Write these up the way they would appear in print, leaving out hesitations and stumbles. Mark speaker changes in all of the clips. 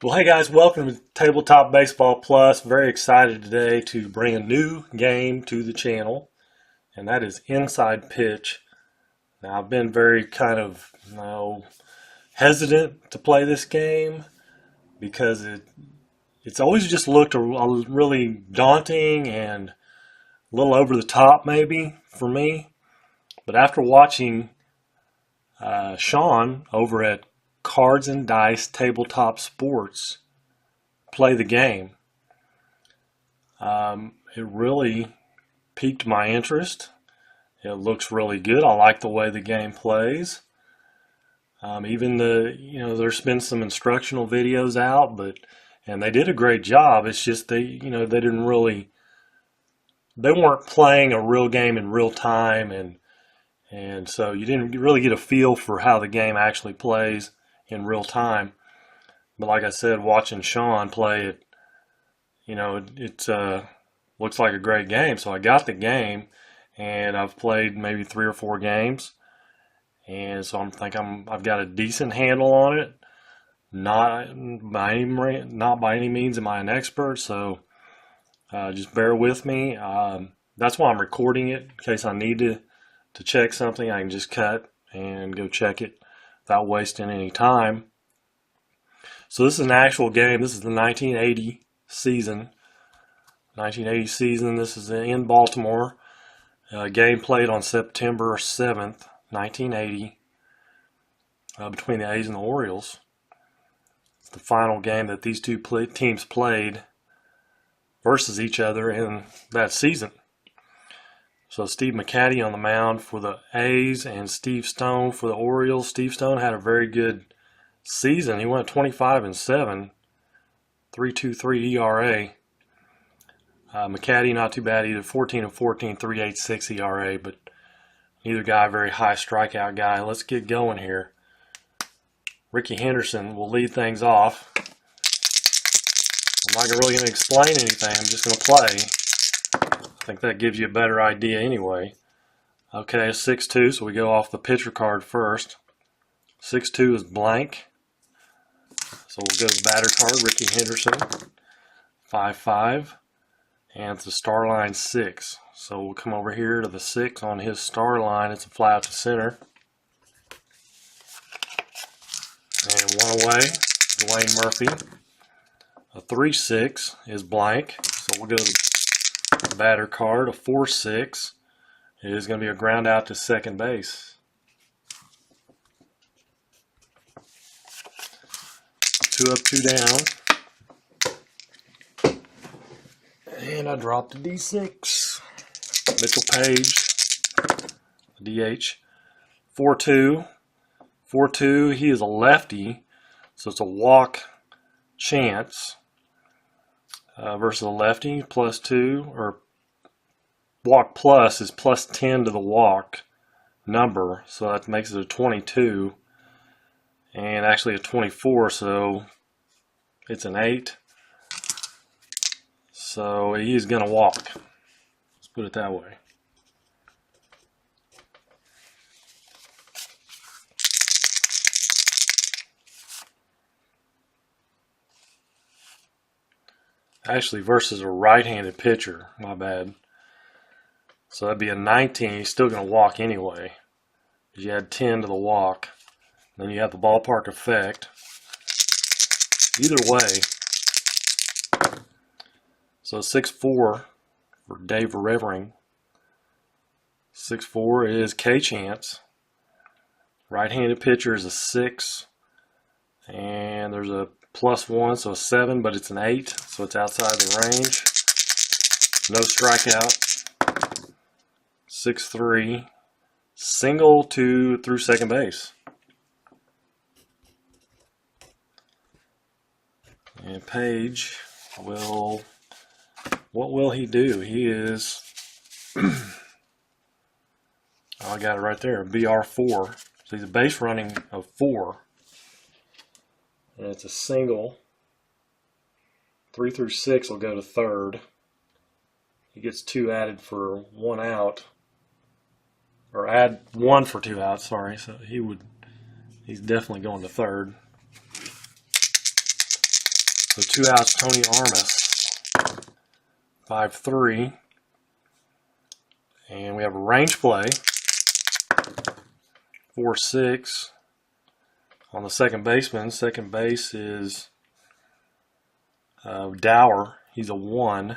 Speaker 1: Well, hey guys, welcome to Tabletop Baseball Plus. Very excited today to bring a new game to the channel, and that is Inside Pitch. Now, I've been very kind of, hesitant to play this game because it's always just looked a really daunting and a little over the top, maybe for me. But after watching Sean over at Cards and Dice Tabletop Sports play the game, it really piqued my interest. It looks really good. I like the way the game plays. Even there's been some instructional videos out, and they did a great job. It's just they weren't playing a real game in real time, and so you didn't really get a feel for how the game actually plays in real time. But like I said, watching Sean play it, it looks like a great game. So I got the game, and I've played maybe 3 or 4 games, and so I've got a decent handle on it. Not by any means am I an expert, so just bear with me. That's why I'm recording it, in case I need to check something. I can just cut and go check it without wasting any time. So this is an actual game. This is the 1980 season. 1980 season. This is in Baltimore. Game played on September 7th, 1980, between the A's and the Orioles. It's the final game that these two teams played versus each other in that season. So Steve McCatty on the mound for the A's and Steve Stone for the Orioles. Steve Stone had a very good season. He went 25-7, 3.23 ERA. McCatty not too bad either, 14-14, 3.86 ERA, but neither guy very high strikeout guy. Let's get going here. Ricky Henderson will lead things off. I'm not really going to explain anything. I'm just going to play. I think that gives you a better idea anyway. Okay, 6-2, so we go off the pitcher card first. 6-2 is blank. So we'll go to the batter card, Ricky Henderson. 5-5. And it's the star line 6. So we'll come over here to the 6 on his star line. It's a fly out to center. And one away, Dwayne Murphy. A 3-6 is blank. So we'll go to the batter card. A 4-6 is going to be a ground out to second base. 2 up, 2 down. And I dropped a D6. Mitchell Page, DH. 4-2. 4-2. He is a lefty, so it's a walk chance versus a lefty. +2, or walk plus is +10 to the walk number, so that makes it a 22, and actually a 24, so it's an 8. So he's going to walk. Let's put it that way. Actually, versus a right-handed pitcher. My bad. So that'd be a 19. He's still going to walk anyway, because you add 10 to the walk. Then you have the ballpark effect. Either way. So 6-4 for Dave Revering. 6-4 is K-Chance. Right-handed pitcher is a 6. And there's a +1, so a 7, but it's an 8, so it's outside the range. No strikeout. 6-3. Single through second base. And Page will... What will he do? He is... oh, I got it right there. BR4. So he's a base running of 4. And it's a single. 3 through 6 will go to third. He gets 2 added for 1 out. Or add 1 for 2 outs, sorry. So he's definitely going to third. So 2 outs, Tony Armas. 5-3. And we have a range play. 4-6 on the second baseman. Second base is Dower. He's a 1.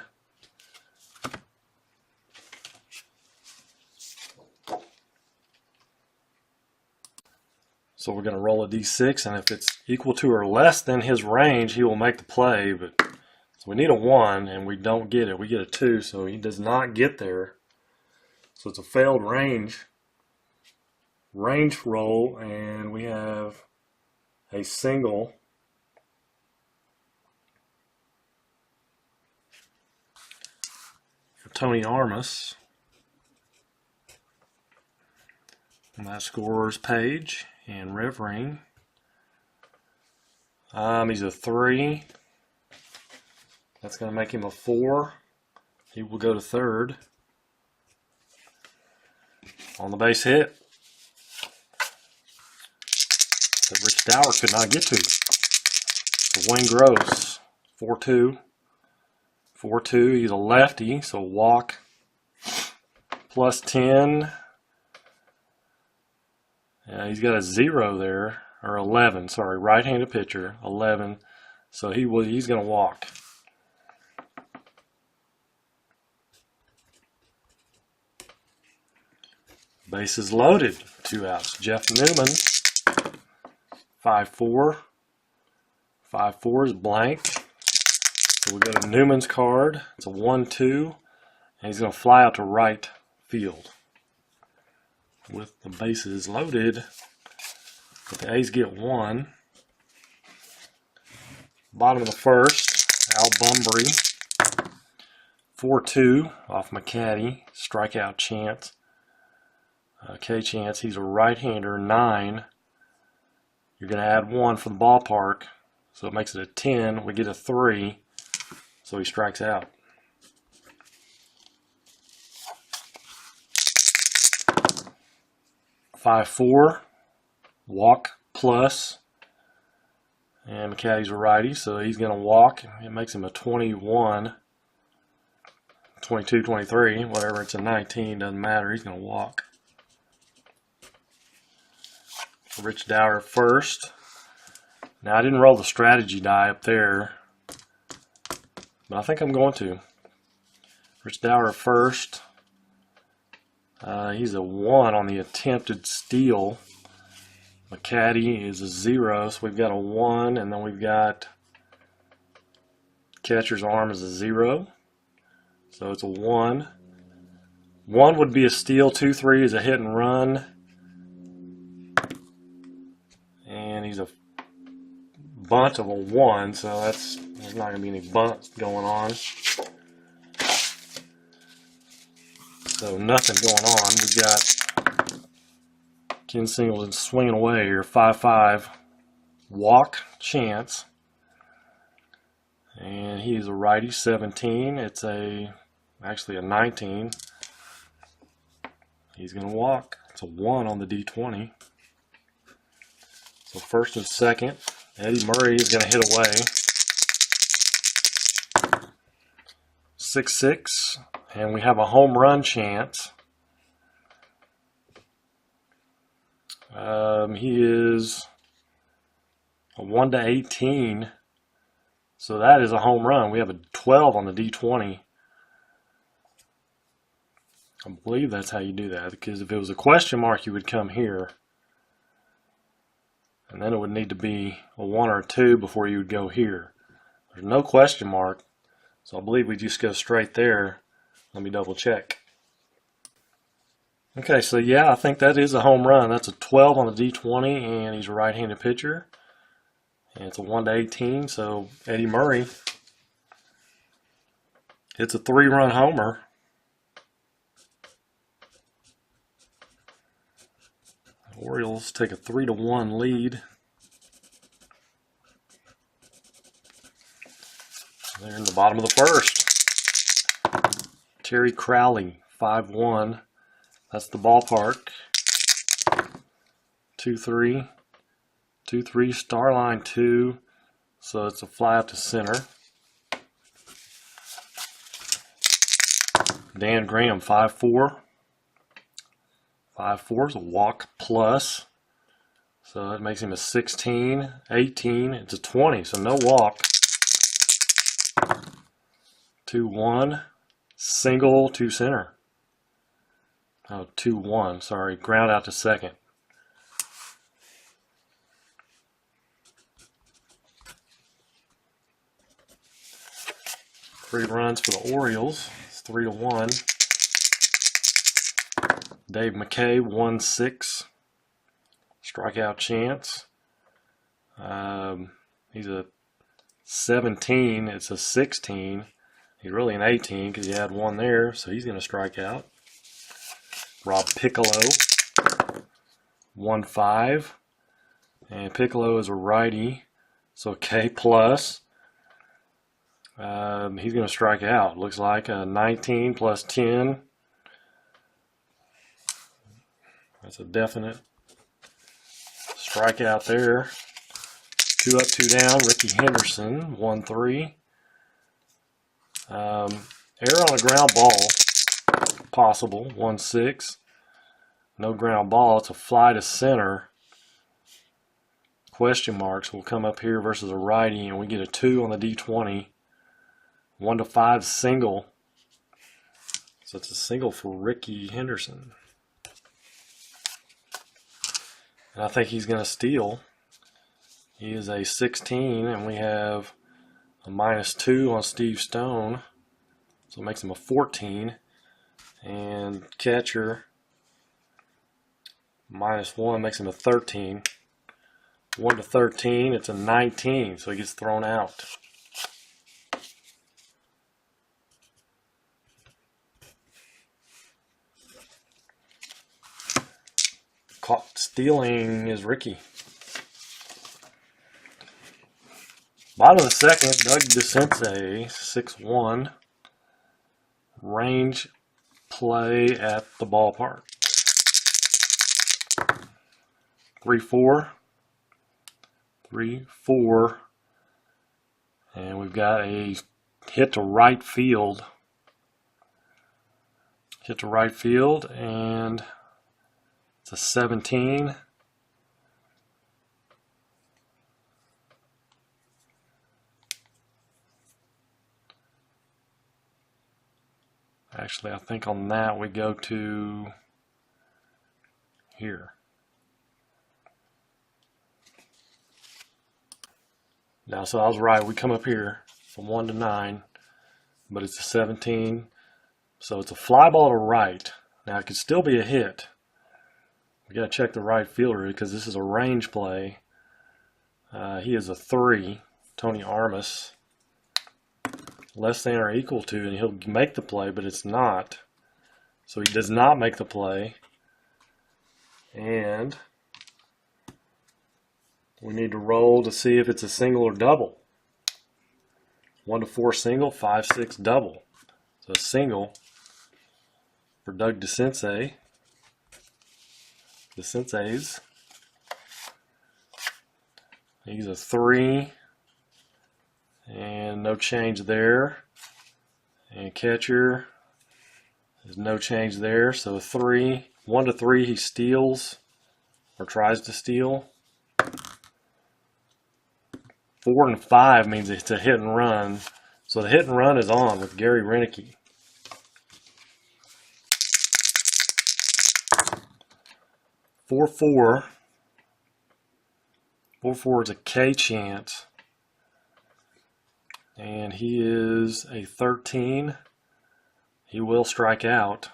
Speaker 1: So we're going to roll a d6, and if it's equal to or less than his range, he will make the play. But so we need a 1, and we don't get it. We get a 2, so he does not get there. So it's a failed range roll, and we have a single. For Tony Armas. On that scorer's page and rev ring. He's a 3. That's going to make him a 4. He will go to third. On the base hit that Rich Dower could not get to. So Wayne Gross, 4-2. 4-2. He's a lefty, so walk plus 10. He's got a 0 there, or 11. Sorry, right-handed pitcher, 11. So he's going to walk. Bases loaded. 2 outs. Jeff Newman. 5-4. 5-4 is blank. So we go to Newman's card. It's a 1-2. And he's going to fly out to right field. With the bases loaded. But the A's get 1. Bottom of the first. Al Bumbry. 4-2 off McCaddy. Strikeout chance. K chance, he's a right-hander, 9. You're going to add 1 for the ballpark, so it makes it a 10. We get a 3, so he strikes out. (5-4) walk plus, and McCaddy's a righty, so he's going to walk. It makes him a 21, 22, 23, whatever. It's a 19, doesn't matter. He's going to walk. Rich Dower first. Now I didn't roll the strategy die up there, but I think I'm going to. Rich Dower first. He's a 1 on the attempted steal. McCaddy is a 0, so we've got a 1, and then we've got catcher's arm is a 0. So it's a 1. 1 would be a steal, 2-3 is a hit and run. And he's a bunt of a 1, so there's not going to be any bunts going on. So nothing going on. We got Ken Singleton swinging away here, 5-5 walk chance, and he is a righty, 17. It's actually a 19. He's going to walk. It's a 1 on the D20. So first and second, Eddie Murray is going to hit away. 6-6, and we have a home run chance. He is a 1-18, so that is a home run. We have a 12 on the D20. I believe that's how you do that, because if it was a question mark, you would come here. And then it would need to be a 1 or a 2 before you would go here. There's no question mark, so I believe we just go straight there. Let me double check. Okay, so yeah, I think that is a home run. That's a 12 on the D20, and he's a right-handed pitcher. And it's a 1-18, so Eddie Murray hits a 3-run homer. Orioles take a 3-1 lead. They're in the bottom of the first. Terry Crowley, 5-1. That's the ballpark. 2-3. 2-3, Starline 2. So it's a fly out to center. Dan Graham, 5-4. 5-4 is a walk plus. So that makes him a 16, 18. It's a 20, so no walk. 2-1. Single to center. Oh, 2-1. Sorry. Ground out to second. Three runs for the Orioles. It's 3-1. Dave McKay, 1-6. Strikeout chance. He's a 17. It's a 16. He's really an 18 because he had one there, so he's going to strike out. Rob Piccolo, 1-5. And Piccolo is a righty, so K plus. He's going to strike out. Looks like a 19 plus 10. That's a definite strikeout there. 2 up, 2 down. Ricky Henderson, 1-3. Error on a ground ball, possible, 1-6. No ground ball. It's a fly to center. Question marks will come up here versus a righty, and we get a 2 on the D20. 1-5 single. So it's a single for Ricky Henderson. And I think he's going to steal. He is a 16, and we have a -2 on Steve Stone. So it makes him a 14. And catcher, -1 makes him a 13. 1-13, it's a 19, so he gets thrown out. Caught stealing is Ricky. Bottom of the second, Doug DeCinces, 6-1. Range play at the ballpark. 3-4. 3-4. And we've got a hit to right field. Hit to right field, and it's a 17. Actually, I think on that we go to here. Now, so I was right. We come up here from 1 to 9, but it's a 17. So it's a fly ball to right. Now, it could still be a hit. We got to check the right fielder because this is a range play. He is a 3, Tony Armas. Less than or equal to, and he'll make the play, but it's not. So he does not make the play. And we need to roll to see if it's a single or double. 1-4 single, 5-6 double. So single for Doug DeCinces. DeCinces. He's a 3. And no change there. And catcher is no change there. So a 3. 1-3 he steals or tries to steal. 4 and 5 means it's a hit and run. So the hit and run is on with Gary Renicky. 4-4. 4-4 is a K chance. And he is a 13. He will strike out.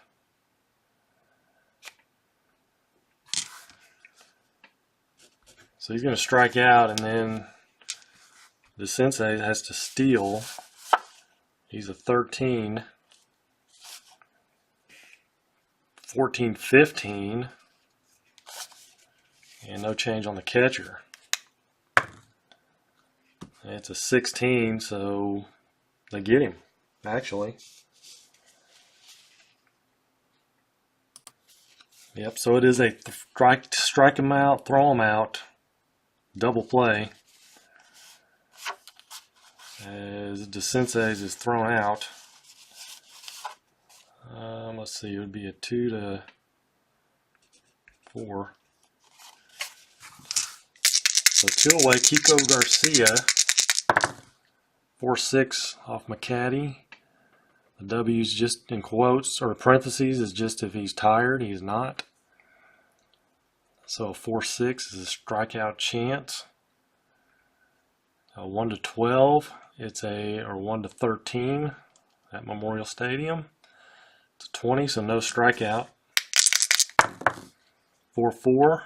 Speaker 1: So he's going to strike out, and then DeCinces has to steal. He's a 13. 14-15. And no change on the catcher. It's a 16, so they get him, actually. Yep, so it is a strike him out, throw him out, double play. as DeSense's is thrown out. Let's see, it would be a 2-4. So 2 away, Kiko Garcia, 4-6 off McCaddy. The W's just in quotes or parentheses is just if he's tired. He's not. So 4-6 is a strikeout chance. 1-12, it's or 1-13 at Memorial Stadium. It's a 20, so no strikeout. 4-4,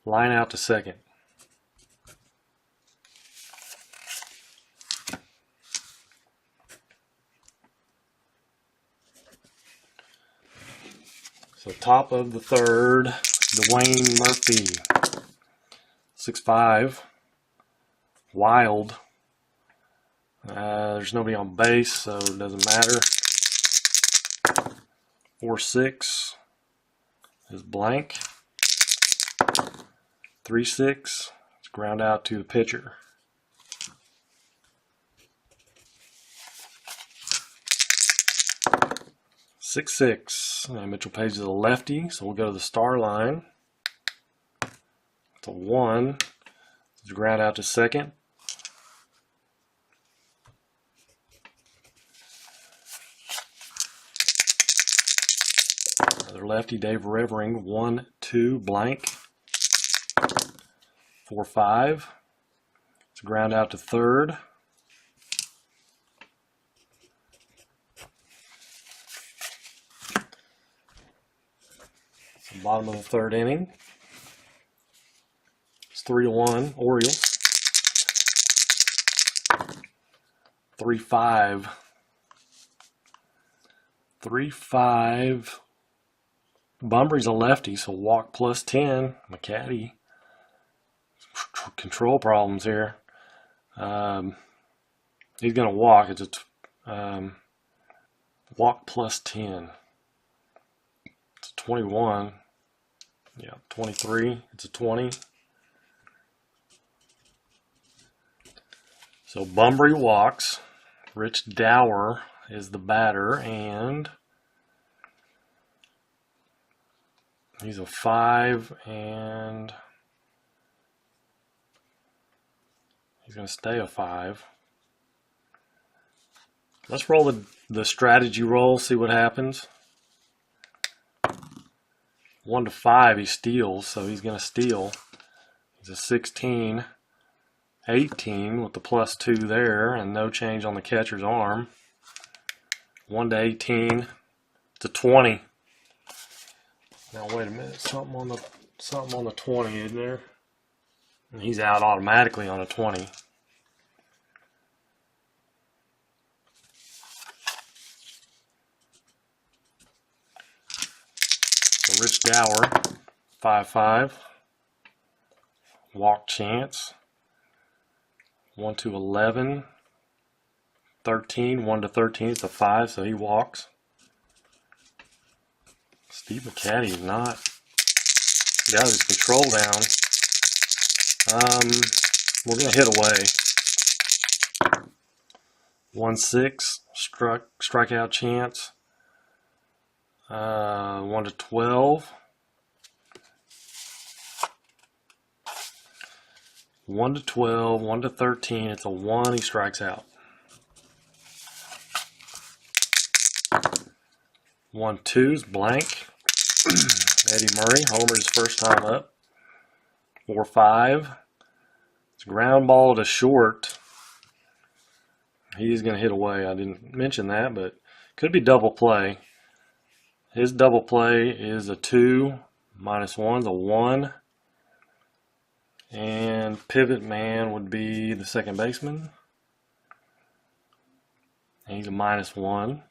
Speaker 1: line out to second. So top of the third, Dwayne Murphy, 6'5", wild. There's nobody on base, so it doesn't matter. 4-6 is blank. 3-6, it's ground out to the pitcher. 6-6. Mitchell Page is a lefty, so we'll go to the star line. It's a 1. It's ground out to second. Another lefty, Dave Revering, 1-2 blank. 4-5. It's ground out to third. Bottom of the third inning. It's 3-1 Orioles. 3-5. 3-5. Bumbry's a lefty, so walk +10. McCaddy. Control problems here. He's going to walk. It's a walk +10. It's a 21. Yeah, 23. It's a 20. So Bumbry walks. Rich Dower is the batter, and he's a 5, and he's going to stay a 5. Let's roll the strategy roll, see what happens. 1-5, he steals, so he's going to steal. He's a 16, 18 with the +2 there, and no change on the catcher's arm. 1-18, it's a 20. Now wait a minute, something on the 20, isn't there? And he's out automatically on a 20. So Rich Dower, 5-5, walk chance. 1-11, 13, 1-13, it's a 5, so he walks. Steve McCaddy is not got his control down. We're going to hit away. 1-6, strikeout chance. 1-12. 1-12, 1-13, it's a 1, he strikes out. 1-2's blank. Eddie Murray, homered his first time up. 4-5. It's a ground ball to short. He's going to hit away. I didn't mention that, but could be double play. His double play is a 2, -1's a 1. And pivot man would be the second baseman. And he's a -1.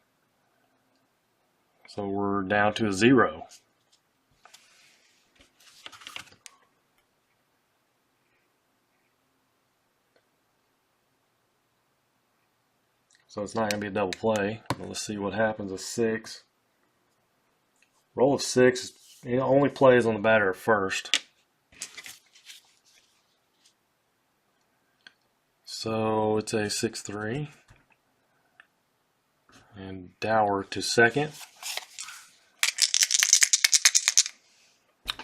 Speaker 1: So we're down to a 0. So it's not going to be a double play. But let's see what happens. A 6. Roll of 6. It only plays on the batter at first. So it's a 6-3. And Dower to second.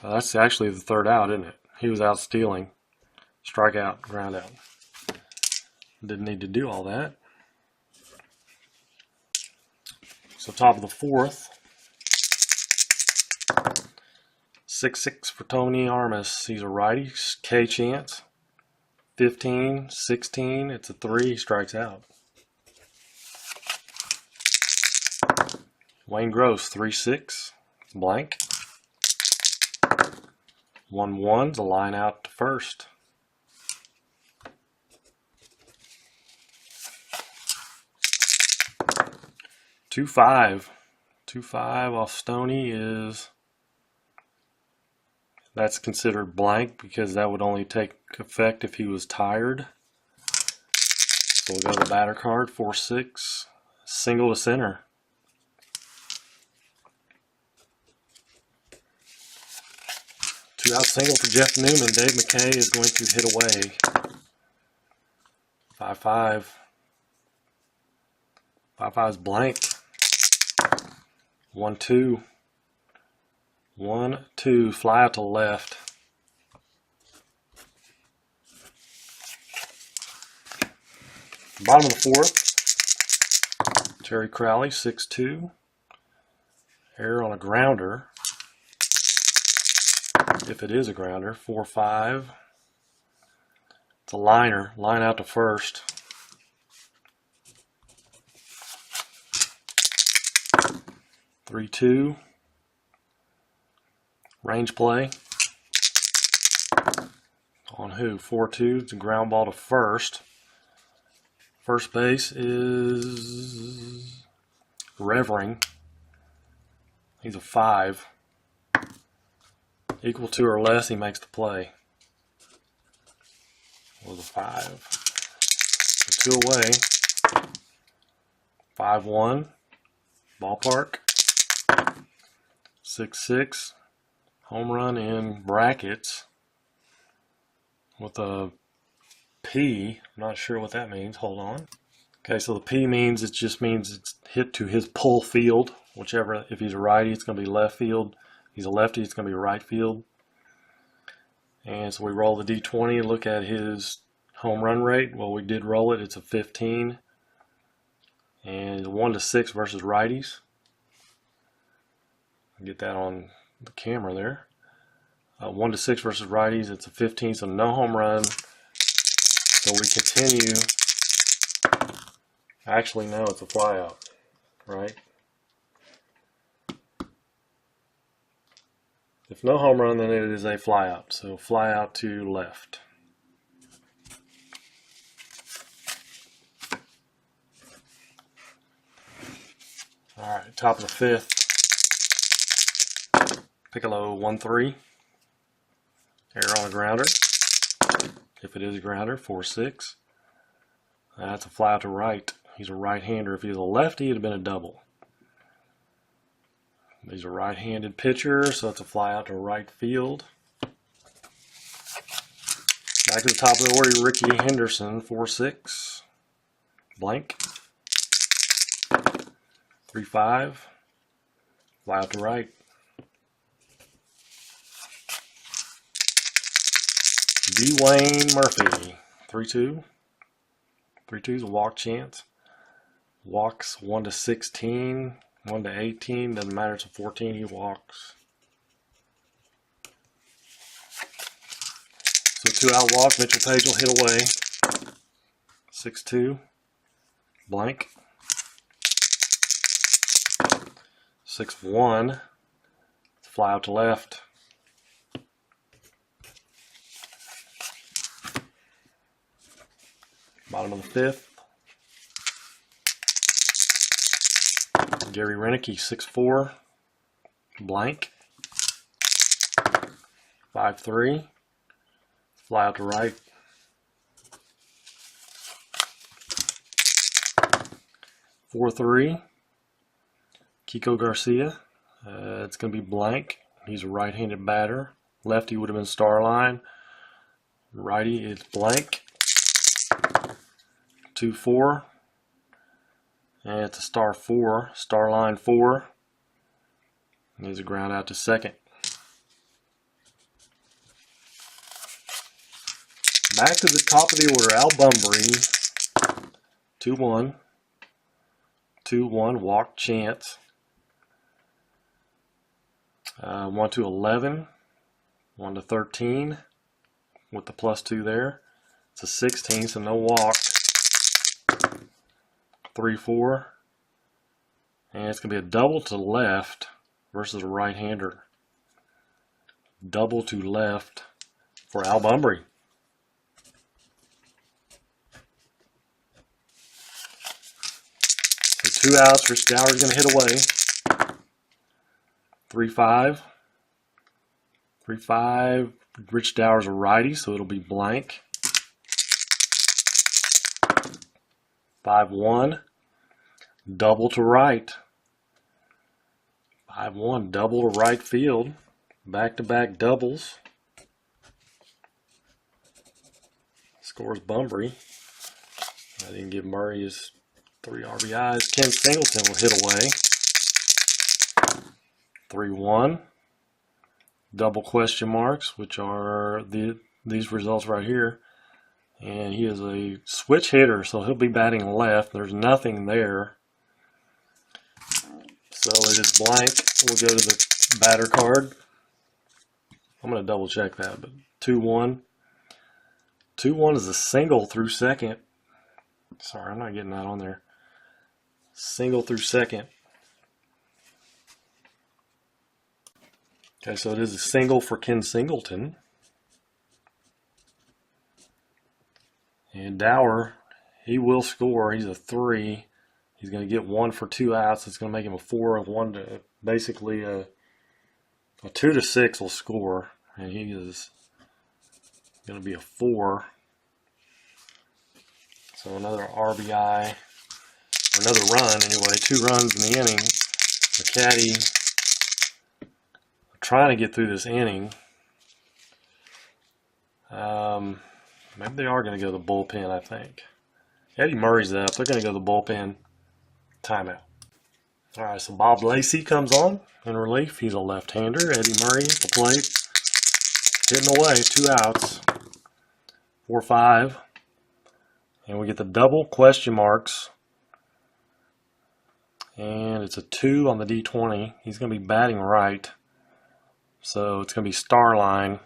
Speaker 1: That's actually the third out, isn't it? He was out stealing. Strikeout, ground out. Didn't need to do all that. So top of the fourth. 6-6 for Tony Armas. He's a righty. K chance. 15, 16. It's a 3. He strikes out. Wayne Gross, 3-6. Blank. 1-1's a line out to first. Two five off Stoney is, that's considered blank because that would only take effect if he was tired. So we'll go to the batter card, 4-6, single to center. Two-out single for Jeff Newman. Dave McKay is going to hit away. 5-5. 5-5's blank. 1-2. 1-2. Fly out to left. Bottom of the fourth. Terry Crowley, 6-2. Error on a grounder. If it is a grounder, 4-5. It's a liner. Line out to first. 3-2. Range play. On who? 4-2. It's a ground ball to first. First base is Revering. He's a 5. Equal to or less, he makes the play. Was a 5. So 2 away. 5-1. Ballpark. 6-6. Home run in brackets with a P. I'm not sure what that means. Hold on. Okay, so the P means, it just means it's hit to his pull field. Whichever, if he's a righty, it's going to be left field. If he's a lefty, it's going to be right field. And so we roll the D20 and look at his home run rate. Well, we did roll it. It's a 15. And 1-6 versus righties. Get that on the camera there. 1-6 versus righties. It's a 15, so no home run. So we continue. Actually, no, it's a flyout, right? If no home run, then it is a flyout. So flyout to left. All right, top of the fifth. Piccolo 1-3. Error on a grounder. If it is a grounder, 4-6. That's a fly out to right. He's a right-hander. If he was a lefty, it'd have been a double. He's a right-handed pitcher, so it's a fly out to right field. Back to the top of the order, Ricky Henderson, 4-6. Blank. 3-5. Fly out to right. Dwayne Murphy, 3-2. 3-2 is a walk chance. Walks 1-16, 1-18. Doesn't matter, it's a 14. He walks. So 2-out walk. Mitchell Page will hit away. 6-2. Blank. 6-1. Fly out to left. Bottom of the fifth. Gary Renicky, 6-4. Blank. 5-3. Fly out to right. 4-3. Kiko Garcia. It's going to be blank. He's a right-handed batter. Lefty would have been Starline. Righty is blank. 2-4. And it's a star 4, star line 4. Needs a ground out to second. Back to the top of the order, Al Bunbury, 2-1. 2-1, walk chance. 1-11, 1-13, with the +2 there. It's a 16, so no walk. 3-4, and it's going to be a double to left versus a right-hander. Double to left for Al Bunbury. So 2 outs. Rich Dower's going to hit away. 3-5. 3-5. Rich Dower's a righty, so it'll be blank. 5-1. Double to right. 5-1. Double to right field. Back-to-back doubles. Scores Bunbury. I didn't give Murray his 3 RBIs. Ken Singleton will hit away. 3-1. Double question marks, which are these results right here. And he is a switch hitter, so he'll be batting left. There's nothing there. So it is blank. We'll go to the batter card. I'm going to double check that, but 2-1. 2-1 is a single through second. Sorry, I'm not getting that on there. Single through second. Okay, so it is a single for Ken Singleton. And Dower, he will score. He's a 3. He's going to get 1 for 2 outs. It's going to make him a 4 of 1 to basically a 2 to 6 will score, and he is going to be a 4. So another RBI, or another run anyway. 2 runs in the inning. The caddy trying to get through this inning. Maybe they are going to go to the bullpen, I think. Eddie Murray's up. They're going to go to the bullpen. Timeout. All right, so Bob Lacey comes on in relief. He's a left-hander. Eddie Murray at the plate. Hitting away. 2 outs. 4-5. And we get the double question marks. And it's a 2 on the D20. He's going to be batting right. So it's going to be star line.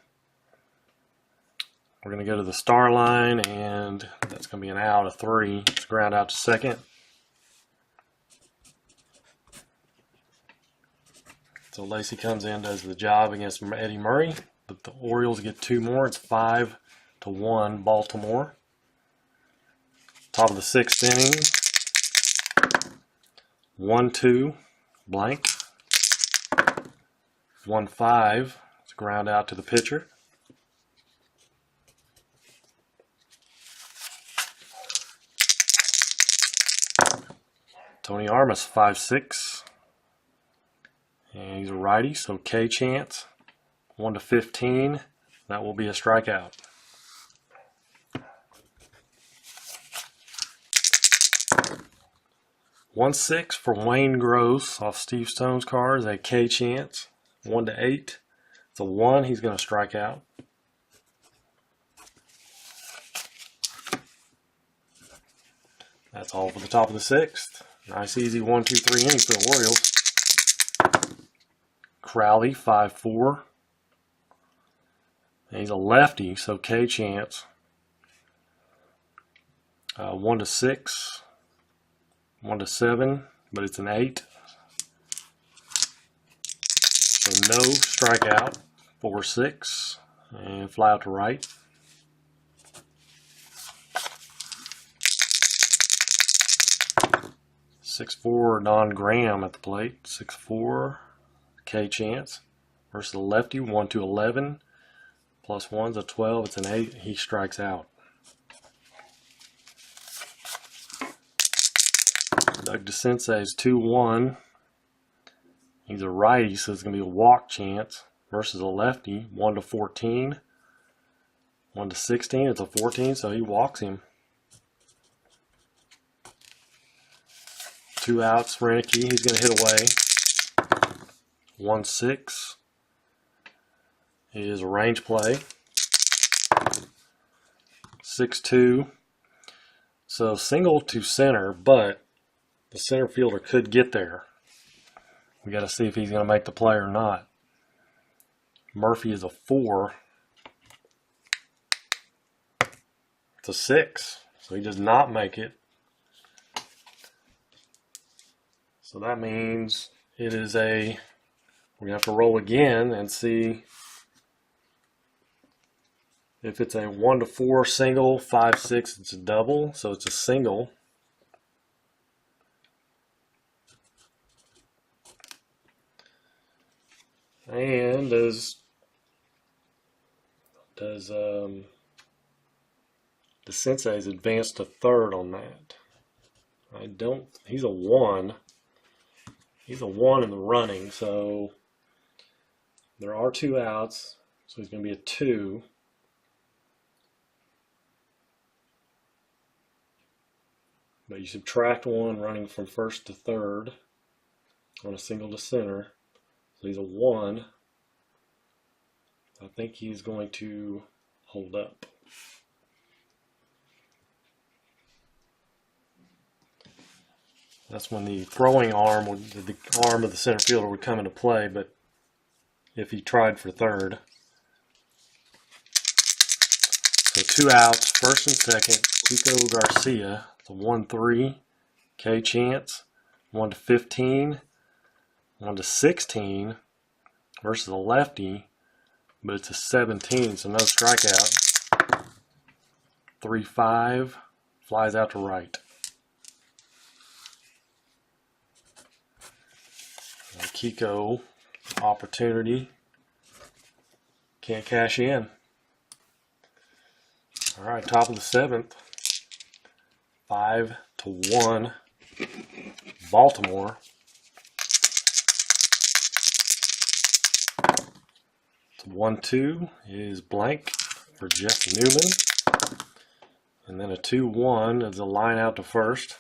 Speaker 1: We're going to go to the star line, and that's going to be an out, a 3. It's ground out to second. So Lacey comes in, does the job against Eddie Murray, but the Orioles get 2 more. It's 5-1 Baltimore. Top of the 6th inning. 1-2 blank. 1-5. It's ground out to the pitcher. Tony Armas, 5-6. And he's a righty, so K chance. 1-15. That will be a strikeout. $1-6 for Wayne Gross off Steve Stone's card is a K chance. 1-8. It's a 1. He's going to strike out. That's all for the top of the 6th. Nice, easy 1-2-3 inning for the Orioles. Crowley, 5-4. And he's a lefty, so K chance. 1-6. 1-7, but it's an 8. So no strikeout. 4-6. And fly out to right. .64 Don Graham at the plate. 6'4", K chance versus the lefty. 1-11, +1's a 12. It's an 8. He strikes out. Doug DeCinces is 2-1. He's a righty, so it's going to be a walk chance versus a lefty. 1-14, 1-16. It's a 14, so he walks him. 2 outs, Renicky. He's going to hit away. 1-6 is a range play. 6-2. So single to center, but the center fielder could get there. We got to see if he's going to make the play or not. Murphy is a 4. It's a 6. So he does not make it. So that means it is a, we have to roll again and see if it's a 1-4 single, 5-6 it's a double, so it's a single. And does the Sensei's advance to third on that? I don't, he's a 1. He's a 1 in the running, so there are 2 outs, so he's going to be a 2. But you subtract 1 running from first to third on a single to center. So he's a 1. I think he's going to hold up. That's when the throwing arm, the arm of the center fielder would come into play, but if he tried for third. So 2 outs, first and second, Kiko Garcia. It's a 1-3, K Chance, 1-15, 1-16 versus a lefty, but it's a 17, so no strikeout. 3-5, flies out to right. Kiko, opportunity, can't cash in. All right, top of the 7th, 5-1, Baltimore. It's 1-2 is blank for Jeff Newman, and then a 2-1 is a line out to first.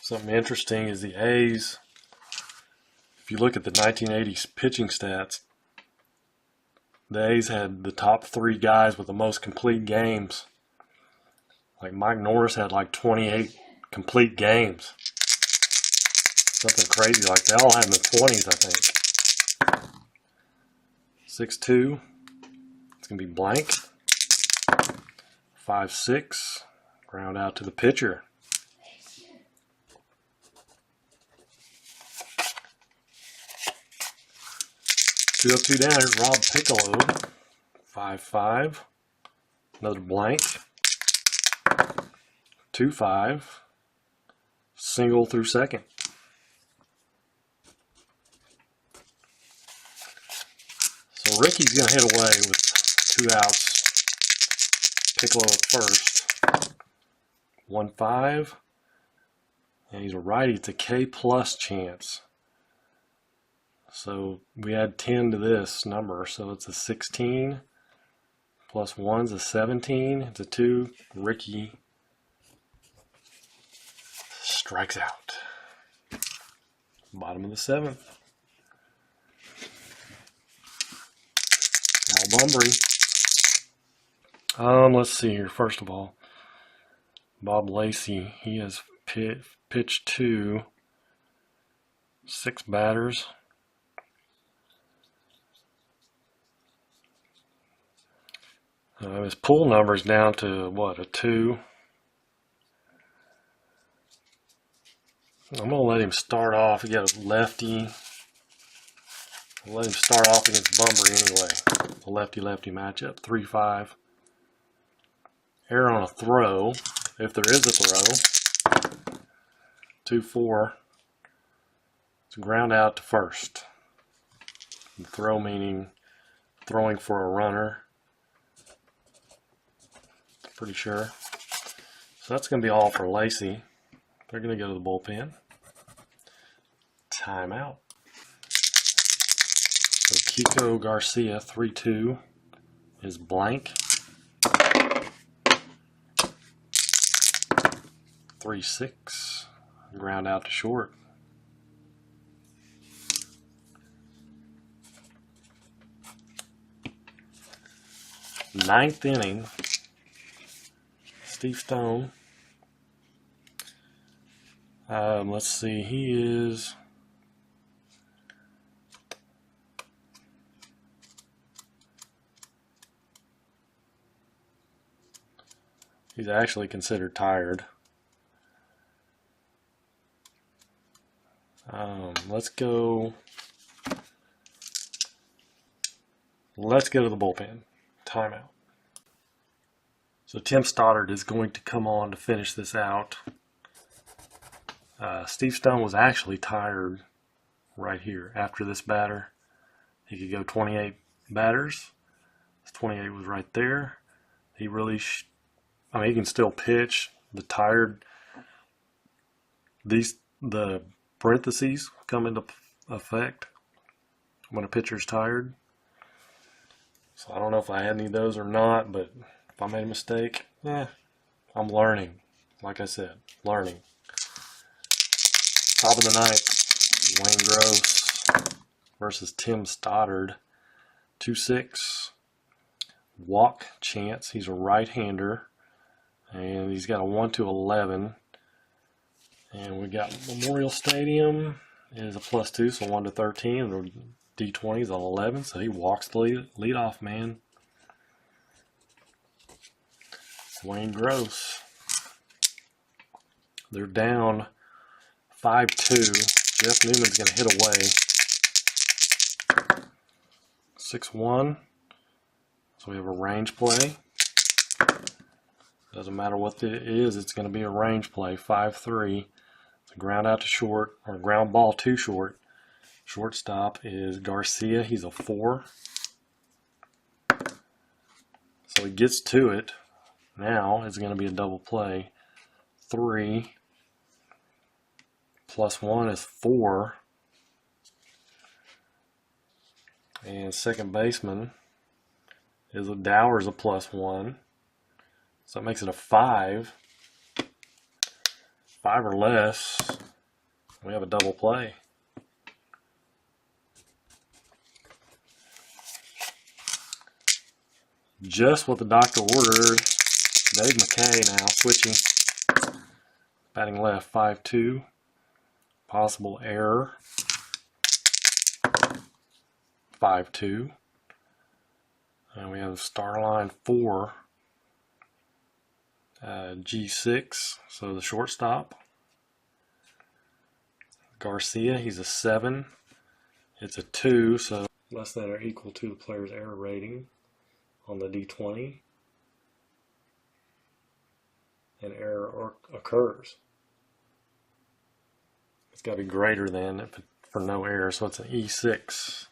Speaker 1: Something interesting is the A's, if you look at the 1980s pitching stats, the A's had the top 3 guys with the most complete games. Like Mike Norris had like 28 complete games. Something crazy like they all had in the 20s, I think. 6-2, it's going to be blank. 5-6, ground out to the pitcher. 2 up, 2 down. Here's Rob Piccolo. 5-5. Another blank. 2-5. Single through second. So Ricky's going to hit away with 2 outs. Piccolo at first. 1-5. And he's a righty. It's a K plus chance. So we add 10 to this number, so it's a 16 plus 1's a 17. It's a 2. Ricky strikes out. Bottom of the 7th. Al Bumbry. Let's see here. First of all, Bob Lacey. He has pitched to 6 batters. His pull number is down to, what, a 2. I'm going to let him start off. He got a lefty. I'll let him start off against Bumbry anyway. A lefty-lefty matchup. 3-5. Error on a throw, if there is a throw. 2-4. It's a ground out to first. The throw meaning throwing for a runner. Pretty sure. So that's going to be all for Lacey. They're going to go to the bullpen. Timeout. So Kiko Garcia, 3-2, is blank. 3-6. Ground out to short. Ninth inning. Steve Stone. Let's see. He's actually considered tired. Let's go to the bullpen. Timeout. So Tim Stoddard is going to come on to finish this out. Steve Stone was actually tired right here. After this batter, he could go 28 batters. 28 was right there. He really, he can still pitch. The tired, the parentheses come into effect when a pitcher's tired. So I don't know if I had any of those or not, but if I made a mistake, I'm learning. Like I said, learning. Top of the ninth, Wayne Gross versus Tim Stoddard. 2-6. Walk chance. He's a right-hander, and he's got a 1-11. And we got Memorial Stadium is a +2, so 1-13. And the D20 is an 11, so he walks the leadoff man. Wayne Gross. They're down 5-2. Jeff Newman's going to hit away. 6-1. So we have a range play. Doesn't matter what it is, it's going to be a range play. 5-3. It's a ground out to short, or ground ball to short. Shortstop is Garcia. He's a 4. So he gets to it. Now it's going to be a double play. 3 + 1 is 4. And second baseman is Dower's a +1. So it makes it a 5. 5 or less, we have a double play. Just what the doctor ordered. Dave McKay now switching. Batting left, 5-2. Possible error. 5-2. And we have star line 4. G6, so the shortstop. Garcia, he's a 7. It's a 2, so less than or equal to the player's error rating on the D20. An error occurs. It's got to be greater than for no error, so it's an E6.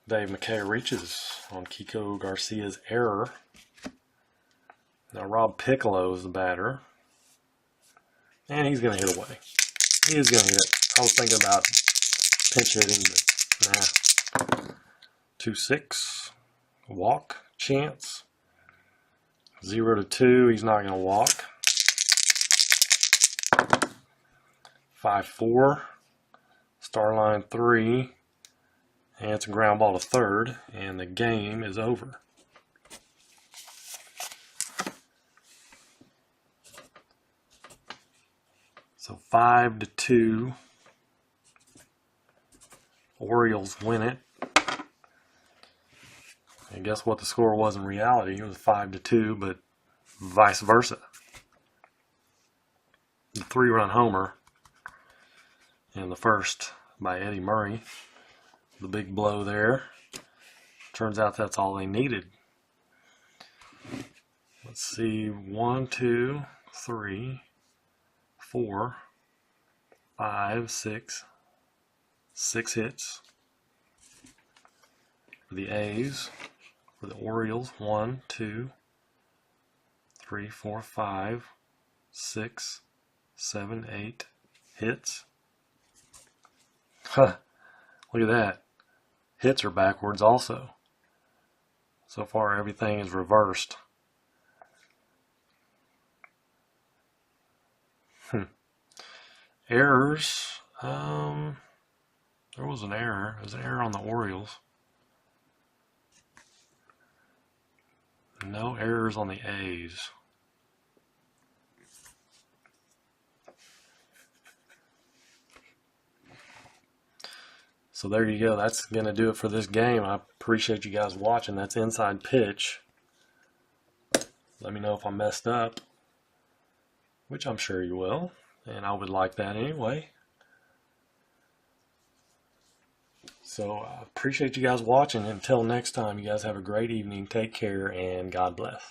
Speaker 1: Dave McKay reaches on Kiko Garcia's error. Now Rob Piccolo is the batter. And he's going to hit away. He is going to hit. I was thinking about pinch hitting, but nah. 2-6. Walk chance. 0-2. He's not going to walk. 5-4. Star line 3. And it's a ground ball to third, and the game is over. So 5-2. Orioles win it. And guess what the score was in reality? It was 5-2, but vice versa. The 3-run homer in the first by Eddie Murray. The big blow there. Turns out that's all they needed. Let's see. 1, 2, 3, 4, 5, 6. 6 hits for the A's. For the Orioles, 1, 2, 3, 4, 5, 6, 7, 8 hits. Huh. Look at that. Hits are backwards also. So far everything is reversed. Errors. There was an error. There's an error on the Orioles. No errors on the A's. So there you go. That's going to do it for this game. I appreciate you guys watching. That's Inside Pitch. Let me know if I messed up, which I'm sure you will, and I would like that anyway. So I appreciate you guys watching. Until next time, you guys have a great evening. Take care, and God bless.